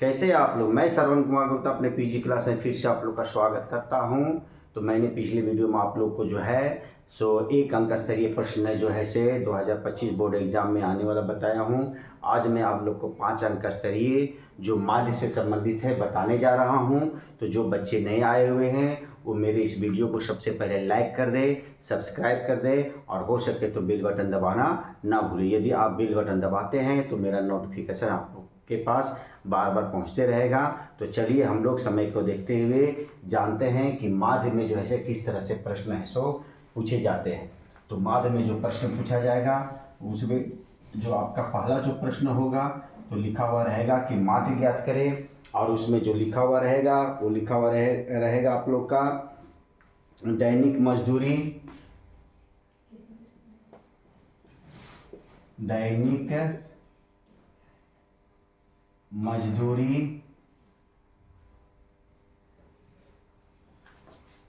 कैसे आप लोग। मैं श्रवण कुमार गुप्ता अपने पीजी क्लास में फिर से आप लोग का स्वागत करता हूं। तो मैंने पिछले वीडियो में आप लोग को जो है एक अंक स्तरीय प्रश्न जो है से 2025 बोर्ड एग्जाम में आने वाला बताया हूं। आज मैं आप लोग को 5 अंक स्तरीय जो माध्य से संबंधित है बताने जा रहा हूं। तो जो बच्चे नए आए हुए हैं वो मेरे इस वीडियो को सबसे पहले लाइक कर दे, सब्सक्राइब कर दे और हो सके तो बेल बटन दबाना ना भूलें। यदि आप बेल बटन दबाते हैं तो मेरा नोटिफिकेशन आप लोग के पास बार बार पहुंचते रहेगा। तो चलिए हम लोग समय को देखते हुए जानते हैं कि माध्य में जो है से किस तरह से प्रश्न है सो पूछे जाते हैं। तो माध्य में जो प्रश्न पूछा जाएगा उसमें जो आपका पहला जो प्रश्न होगा तो लिखा हुआ रहेगा कि माध्य ज्ञात करें, और उसमें जो लिखा हुआ रहेगा वो लिखा हुआ रहेगा आप लोग का दैनिक मजदूरी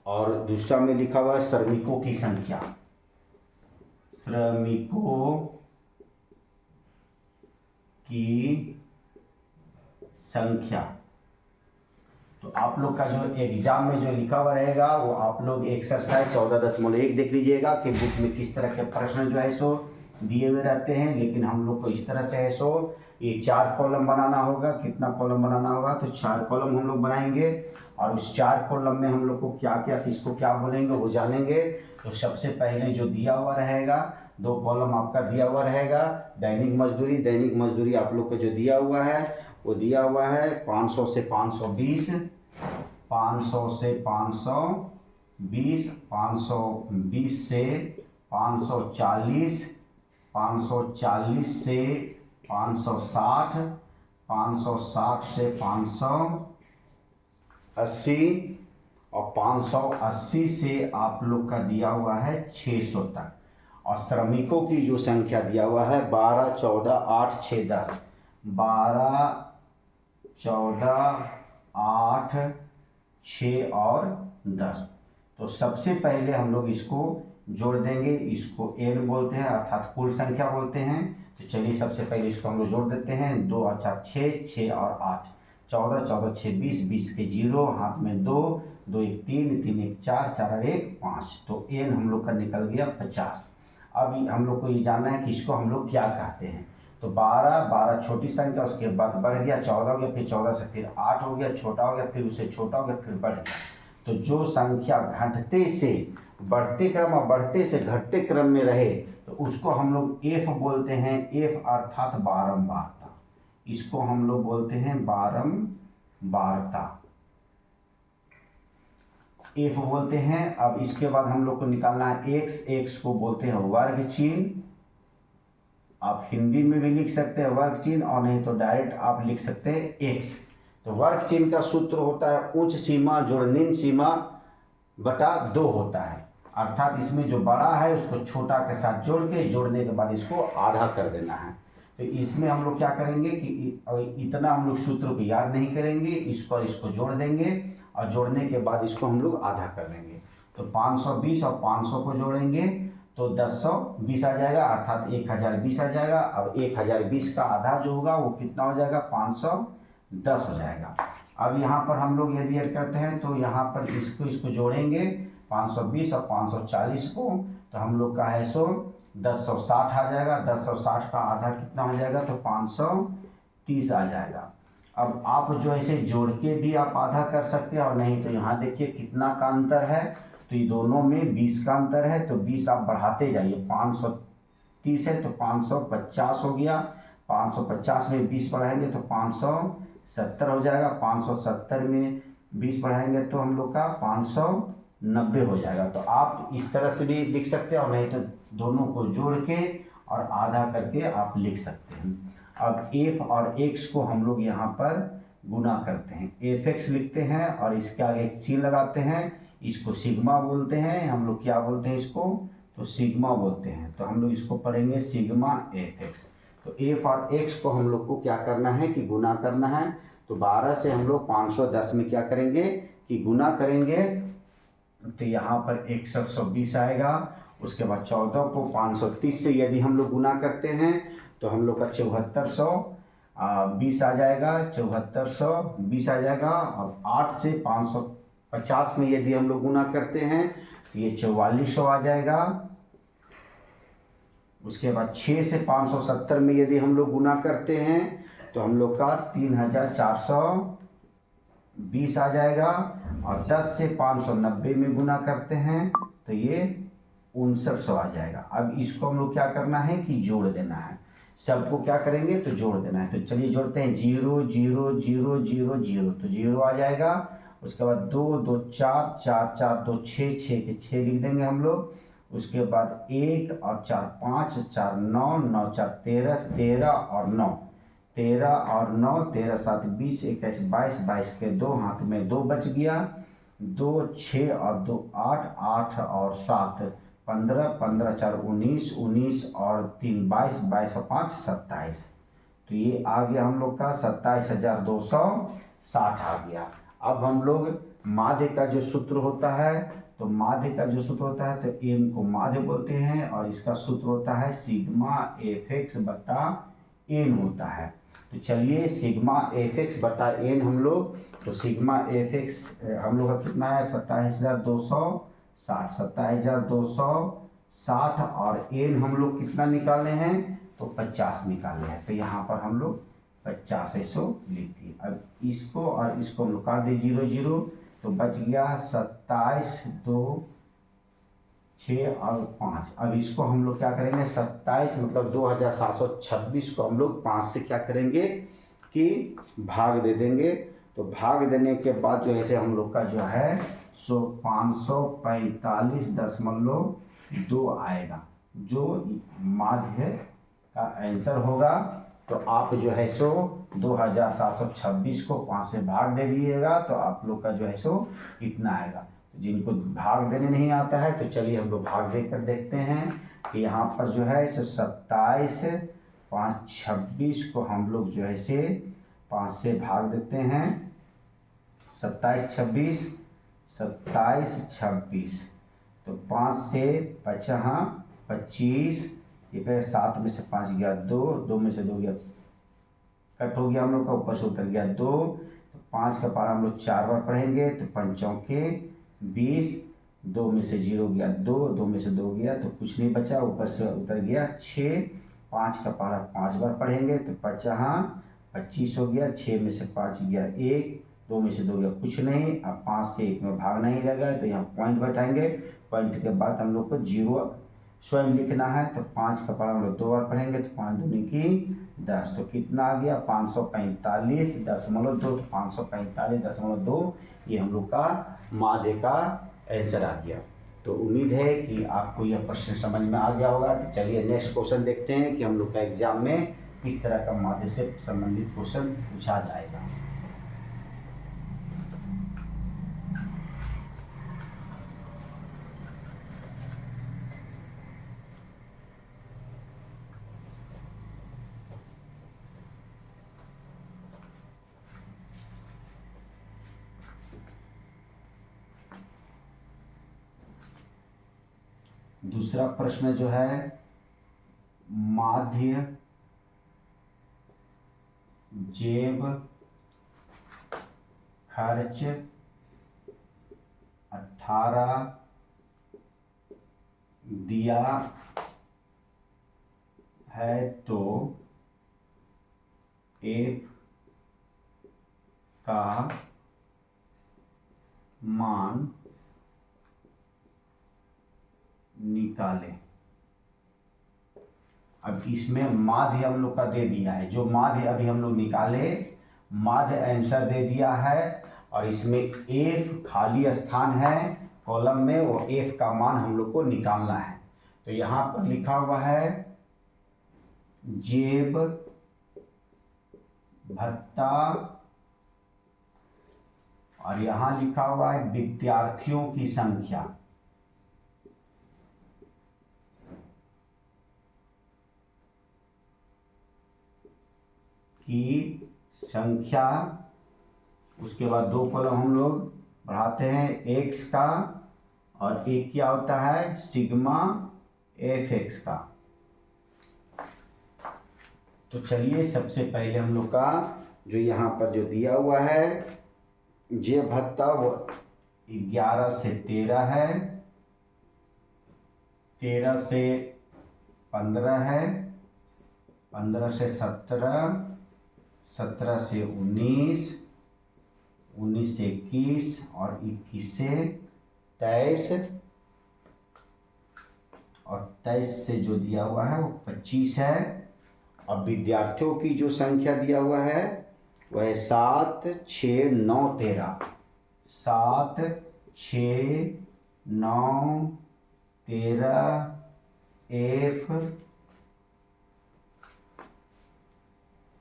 और दूसरा में लिखा हुआ है श्रमिकों की संख्या। तो आप लोग का जो एग्जाम में जो लिखा हुआ रहेगा वो आप लोग एक्सरसाइज 14.1 देख लीजिएगा कि बुक में किस तरह के प्रश्न जो है सो दिए हुए रहते हैं। लेकिन हम लोग को इस तरह से है सो ये 4 कॉलम बनाना होगा। कितना कॉलम बनाना होगा तो 4 कॉलम हम लोग बनाएंगे, और उस 4 कॉलम में हम लोग को क्या क्या किसको क्या बोलेंगे वो जानेंगे। तो सबसे पहले जो दिया हुआ रहेगा 2 कॉलम आपका दिया हुआ रहेगा दैनिक मजदूरी आप लोग को जो दिया हुआ है वो दिया हुआ है 500 से 520, 500 से 520, 520 से 540, 540 से 560, 560 से 580 और 580 से आप लोग का दिया हुआ है 600 तक। और श्रमिकों की जो संख्या दिया हुआ है 12, 14, 8, 6, 10, 12, 14, 8, 6 और 10। तो सबसे पहले हम लोग इसको जोड़ देंगे। इसको n बोलते हैं अर्थात कुल संख्या बोलते हैं। तो चलिए सबसे पहले इसको हम लोग जोड़ देते हैं। 2 अच्छा 6, 6 और 8, 14, 14, 6, 20, 20 के 0 हाथ में 2, 2 1 3, 3 1 4, 4 और 1 5। तो n हम लोग का निकल गया 50। अब हम लोग को ये जानना है कि इसको हम लोग क्या कहते हैं। तो 12 छोटी संख्या, उसके बाद बढ़ गया 14 हो गया, फिर 14 से फिर 8 हो गया, छोटा हो गया, फिर उससे छोटा हो गया, फिर बढ़ गया। तो जो संख्या घटते से बढ़ते क्रम और बढ़ते से घटते क्रम में रहे तो उसको हम लोग एफ बोलते हैं। एफ अर्थात बारंबारता, इसको हम लोग बोलते हैं बारंबारता, एफ बोलते हैं। अब इसके बाद हम लोग को निकालना है एक्स। एक्स को बोलते हैं वर्ग चिन्ह। आप हिंदी में भी लिख सकते हैं वर्ग चिन्ह, और नहीं तो डायरेक्ट आप लिख सकते हैं एक्स। तो वर्ग चिन्ह का सूत्र होता है उच्च सीमा जोड़ निम्न सीमा बटा 2 होता है। अर्थात इसमें जो बड़ा है उसको छोटा के साथ जोड़ने के बाद इसको आधा कर देना है। तो इसमें हम लोग क्या करेंगे कि इतना हम लोग सूत्र को याद नहीं करेंगे, इसको जोड़ देंगे और जोड़ने के बाद इसको हम लोग आधा कर देंगे। तो 520 और 500 को जोड़ेंगे तो 1020 आ जाएगा, अर्थात 1020 आ जाएगा। अब 1020 का आधा जो होगा वो कितना हो जाएगा 510 हो जाएगा। अब यहाँ पर हम लोग यदि ऐड करते हैं तो यहाँ पर इसको जोड़ेंगे 520 और 540 को, तो हम लोग का है सो 1060 आ जाएगा। 1060 का आधा कितना हो जाएगा तो 530 आ जाएगा। अब आप जो ऐसे जोड़ के भी आप आधा कर सकते हैं, और नहीं तो यहाँ देखिए कितना का अंतर है। तो ये दोनों में 20 का अंतर है, तो 20 आप बढ़ाते जाइए। 530 है तो 550 हो गया, 550 में 20 बढ़ाएंगे तो 570 हो जाएगा, 570 में 20 बढ़ाएंगे तो हम लोग का 590 हो जाएगा। तो आप इस तरह से भी लिख सकते हैं, और नहीं तो दोनों को जोड़ के और आधा करके आप लिख सकते हैं। अब एफ और एक्स को हम लोग यहाँ पर गुना करते हैं। एफ एक्स लिखते हैं और इसके आगे एक चिन्ह लगाते हैं। इसको सिग्मा बोलते हैं। हम लोग क्या बोलते हैं इसको तो सिग्मा बोलते हैं। तो हम लोग इसको पढ़ेंगे सिग्मा एफ एक्स। तो एफ और एक्स को हम लोग को क्या करना है कि गुना करना है। तो 12 से हम लोग 510 में क्या करेंगे कि गुना करेंगे। तो यहाँ पर 6120 आएगा। उसके बाद 14 को 530 से यदि हम लोग गुना करते हैं तो हम लोग का 7400 20 आ जाएगा, 7420 आ जाएगा। और 8 से 550 में यदि हम लोग गुना करते हैं तो ये 4400 आ जाएगा। उसके बाद 6 से 570 में यदि हम लोग गुना करते हैं तो हम लोग का 3420 आ जाएगा। और 10 से 590 में गुना करते हैं तो ये 5900 आ जाएगा। अब इसको हम लोग क्या करना है कि जोड़ देना है। सबको क्या करेंगे तो जोड़ देना है। तो चलिए जोड़ते हैं, 0 0 0 0 0 तो 0 आ जाएगा। उसके बाद 2 2 4 4 4 2 6 6 के 6 लिख देंगे हम लोग। उसके बाद 1 और 4 5 4 9 9 4 13 13 और 9 13 और 9 13 7 20 21 22 22 के 2 हाथ में 2 बच गया। 2 6 और 2 8 8 और 7 15 15 4 19 19 और 3 22 22 और 5 27। तो ये आ गया हम लोग का 27,260 आ गया। अब हम लोग माध्य का जो सूत्र होता है, तो माध्य का जो सूत्र होता है तो एन को माध्य बोलते हैं और इसका सूत्र होता है सिग्मा एफ एक्स बटा एन होता है। तो चलिए सिग्मा एफ एक्स बटा एन हम लोग, तो सिग्मा एफ एक्स हम लोग का कितना है 27,260 27,260 और एन हम लोग कितना निकाले हैं तो 50 निकाले हैं। तो यहाँ पर हम लोग 50 ऐसो लिख दिए। अब इसको और इसको हम लोग काट दिए 0 0 तो बच गया 27 2 6 और 5। अब इसको हम लोग क्या करेंगे 27 मतलब 2726 को हम लोग 5 से क्या करेंगे कि भाग दे देंगे। तो भाग देने के बाद जो है हम लोग का जो है सो 545.2 आएगा जो माध्य का आंसर होगा। तो आप जो है सो 2726 को 5 से भाग दे दिएगा तो आप लोग का जो है सो इतना आएगा। तो जिनको भाग देने नहीं आता है तो चलिए हम लोग भाग देकर देखते हैं कि यहाँ पर जो है सो 27 5 26 को हम लोग जो है से 5 से भाग देते हैं। 27 26 27 26 तो 5 से 25 ये फिर 7 में से 5 गया 2 2 में से 2 गया कट हो गया हम लोग का, ऊपर से उतर गया 2 तो 5 का पारा हम लोग 4 बार पढ़ेंगे तो 5 के 20 2 में से 0 गया 2 2 में से 2 गया तो कुछ नहीं बचा, ऊपर से उतर गया 6 5 का पारा 5 बार पढ़ेंगे तो 25 हो गया। 6 में से 5 गया 1 2 में से 2 गया कुछ नहीं। अब 5 से 1 में भाग नहीं लगा तो यहाँ पॉइंट बैठाएंगे। पॉइंट के बाद हम लोग को 0 स्वयं लिखना है तो 5 का पारा हम लोग 2 बार पढ़ेंगे तो 5 दूनी की 10 तो कितना आ गया 545.2 तो 545.2 ये हम लोग का माध्य का आंसर आ गया। तो उम्मीद है कि आपको यह प्रश्न समझ में आ गया होगा। तो चलिए नेक्स्ट क्वेश्चन देखते हैं कि हम लोग का एग्जाम में किस तरह का माध्य से संबंधित क्वेश्चन पूछा जाएगा। दूसरा प्रश्न जो है माध्य जेब खर्च 18 दिया है तो एफ का मान निकालें। अब इसमें माध्य हम लोग का दे दिया है, जो माध्य अभी हम लोग निकाले माध्य आंसर दे दिया है और इसमें एफ खाली स्थान है कॉलम में, वो एफ का मान हम लोग को निकालना है। तो यहाँ पर लिखा हुआ है जेब भत्ता और यहाँ लिखा हुआ है विद्यार्थियों की संख्या। की संख्या उसके बाद 2 कॉलम हम लोग बढ़ाते हैं एक्स का और एक क्या होता है सिग्मा एफ एक्स का। तो चलिए सबसे पहले हम लोग का जो यहाँ पर जो दिया हुआ है जे भत्ता वो 11 से 13 है, 13 से 15 है, 15 से 17, 17 से 19, 19 से 21 और 21 से 23 और 23 से जो दिया हुआ है वो 25 है। अब विद्यार्थियों की जो संख्या दिया हुआ है वह है 7, 6, 9, 13। 7, 6, 9, 13, F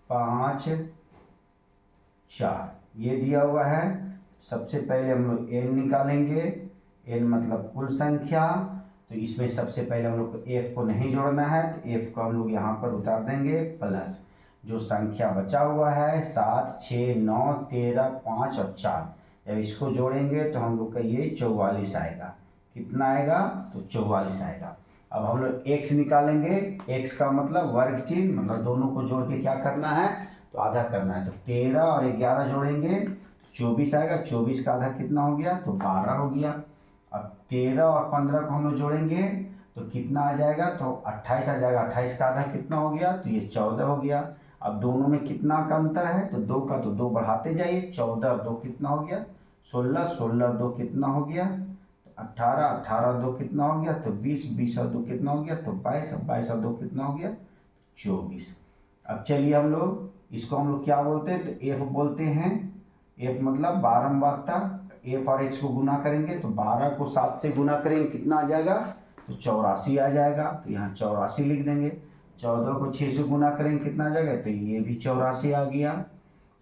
5, 4 ये दिया हुआ है। सबसे पहले हम लोग n निकालेंगे। n मतलब कुल संख्या। तो इसमें सबसे पहले हम लोग को f को नहीं जोड़ना है, तो f को हम लोग यहाँ पर उतार देंगे प्लस जो संख्या बचा हुआ है 7, 6, 9, 13, 5 और 4। जब इसको जोड़ेंगे तो हम लोग का ये 44 आएगा। कितना आएगा? तो 44 आएगा। अब हम लोग x निकालेंगे। x का मतलब वर्ग चिन्ह, मतलब दोनों को जोड़ के क्या करना है? तो आधा करना है। तो 13 और 11 जोड़ेंगे तो 24 आएगा। 24 का आधा कितना हो गया? तो 12 हो गया। अब 13 और 15 को हम लोग जोड़ेंगे तो कितना आ जाएगा? तो 28 आ जाएगा। 28 का आधा कितना हो गया? तो ये 14 हो गया। अब दोनों में कितना का अंतर है? तो 2 का, तो 2 बढ़ाते जाइए। 14 और 2 कितना हो गया? 16, 16 और 2 कितना हो गया? 18, 18 और 2 कितना हो गया? तो 20, 20 और 2 कितना हो गया? तो 22, 22 और 2 कितना हो गया? 24। अब चलिए हम लोग इसको हम लोग क्या बोलते हैं? तो एफ बोलते हैं। एफ मतलब बारंबारता। एफ और एक्स को गुना करेंगे तो 12 को 7 से गुना करेंगे, कितना आ जाएगा? तो 84 आ जाएगा। तो यहाँ 84 लिख देंगे। 14 को 6 से गुना करेंगे, कितना आ जाएगा? तो ये भी 84 आ गया।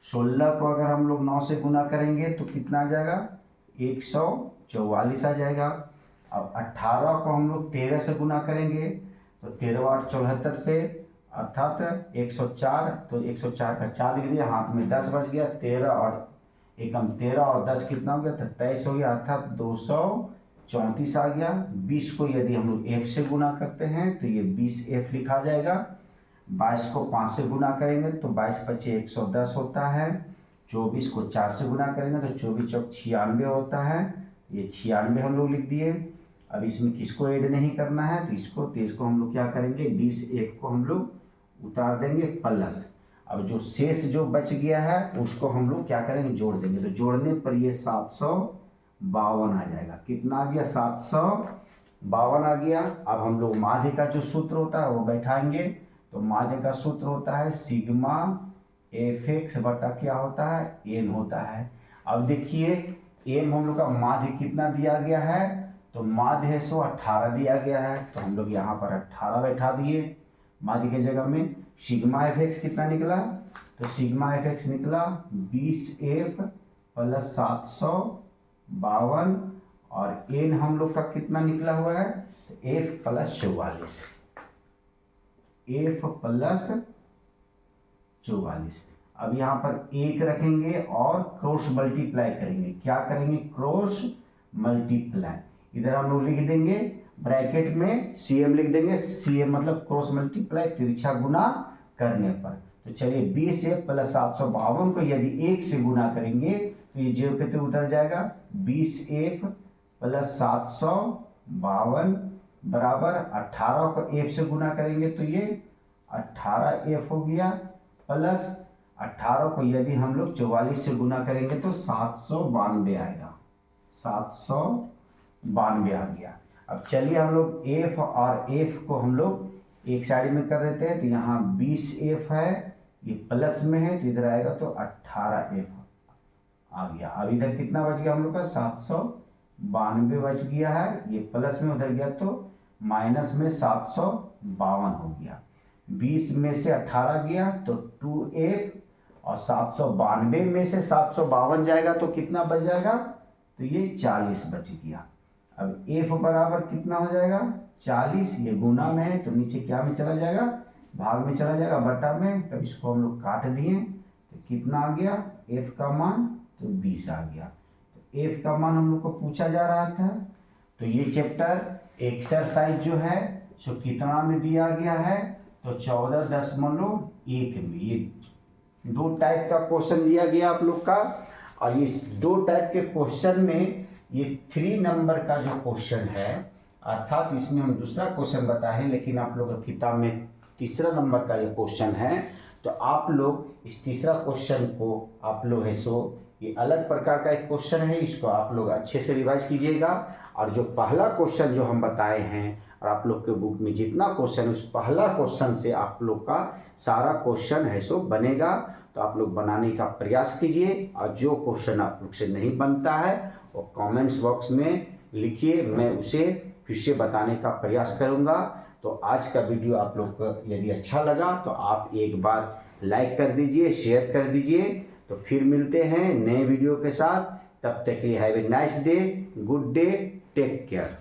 16 को अगर हम लोग 9 से गुना करेंगे तो कितना आ जाएगा? 144 आ जाएगा। अब 18 को हम लोग 13 से गुना करेंगे तो 13 8 74 से, अर्थात 104। तो 104 का 4 लिख दिया, हाथ में 10 बच गया। 13 और एकम 13 और 10 कितना हो गया? तो 23 हो गया, अर्थात 234 आ गया। 20 को यदि हम लोग f से गुना करते हैं तो ये 20f लिखा जाएगा। 22 को 5 से गुना करेंगे तो 22 पचे 110 होता है। 24 को 4 से गुना करेंगे तो 24 चौक 96 होता है। ये 96 हम लोग लिख दिए। अब इसमें किसको ऐड नहीं करना है? तो इसको हम लोग क्या करेंगे? 20f को हम लोग उतार देंगे प्लस। अब जो शेष जो बच गया है उसको हम लोग क्या करेंगे? जोड़ देंगे। तो जोड़ने पर ये 752 आ जाएगा। कितना आ गया? 752 आ गया। अब हम लोग माध्य का जो सूत्र होता है वो बैठाएंगे। तो माध्य का सूत्र होता है सिग्मा एफ एक्स बटा क्या होता है? एन होता है। अब देखिए एन हम लोग का माध्य कितना दिया गया है? तो माध्य है 18 दिया गया है। तो हम लोग यहाँ पर 18 बैठा दिए माध्य की जगह में। सिग्मा एफ एक्स कितना निकला? तो सिग्मा एफ एक्स निकला 20f प्लस 752 और एन हम लोग का कितना निकला हुआ है? तो f प्लस 44। f plus 44। अब यहाँ पर 1 रखेंगे और क्रॉस मल्टीप्लाई करेंगे। क्या करेंगे? Cross multiply. इधर हम लोग लिख देंगे ब्रैकेट में cm लिख देंगे। cm मतलब क्रॉस मल्टीप्लाई, तिरछा गुना करने पर। तो चलिए 20f प्लस 752 को यदि 1 से गुना करेंगे तो ये 0 के तो उतर जाएगा। 20f प्लस 752 बराबर 18 को f से गुना करेंगे तो ये 18f हो गया, प्लस 18 को यदि हम लोग 44 से गुना करेंगे तो 792 आएगा। 792 आ गया। अब चलिए हम लोग f और f को हम लोग एक साइड में कर देते हैं। तो यहाँ 20f है, ये प्लस में है तो इधर आएगा तो 18f आ गया। अब इधर कितना बच गया हम लोग का? 792 बच गया है। ये प्लस में उधर गया तो माइनस में 752 हो गया। 20 में से 18 गया तो 2f और 792 में से 752 जाएगा तो कितना बच जाएगा? तो ये 40 बच गया। अब f बराबर कितना हो जाएगा? 40। ये गुना में है तो नीचे क्या में चला जाएगा? भाग में चला जाएगा, बटा में। तब इसको हम लोग काट दिए तो कितना आ गया? f का मान तो 20 आ गया। तो f का मान हम लोग को पूछा जा रहा था। तो ये चैप्टर एक्सरसाइज जो है सो कितना में दिया गया है? तो 14.1 में। ये 2 टाइप का क्वेश्चन दिया गया आप लोग का, और ये 2 टाइप के क्वेश्चन में ये 3 नंबर का जो क्वेश्चन है, अर्थात इसमें हम दूसरा क्वेश्चन बताए हैं, लेकिन आप लोग किताब में तीसरा नंबर का ये क्वेश्चन है। तो आप लोग इस तीसरा क्वेश्चन को आप लोग है सो ये अलग प्रकार का एक क्वेश्चन है, इसको आप लोग अच्छे से रिवाइज कीजिएगा। और जो पहला क्वेश्चन जो हम बताए हैं, और आप लोग के बुक में जितना क्वेश्चन, उस पहला क्वेश्चन से आप लोग का सारा क्वेश्चन है सो बनेगा। तो आप लोग बनाने का प्रयास कीजिए, और जो क्वेश्चन आप लोग से नहीं बनता है वो कमेंट्स बॉक्स में लिखिए, मैं उसे फिर से बताने का प्रयास करूँगा। तो आज का वीडियो आप लोग को यदि अच्छा लगा तो आप एक बार लाइक कर दीजिए, शेयर कर दीजिए। तो फिर मिलते हैं नए वीडियो के साथ, तब तक के लिए have a nice day, good day, take care.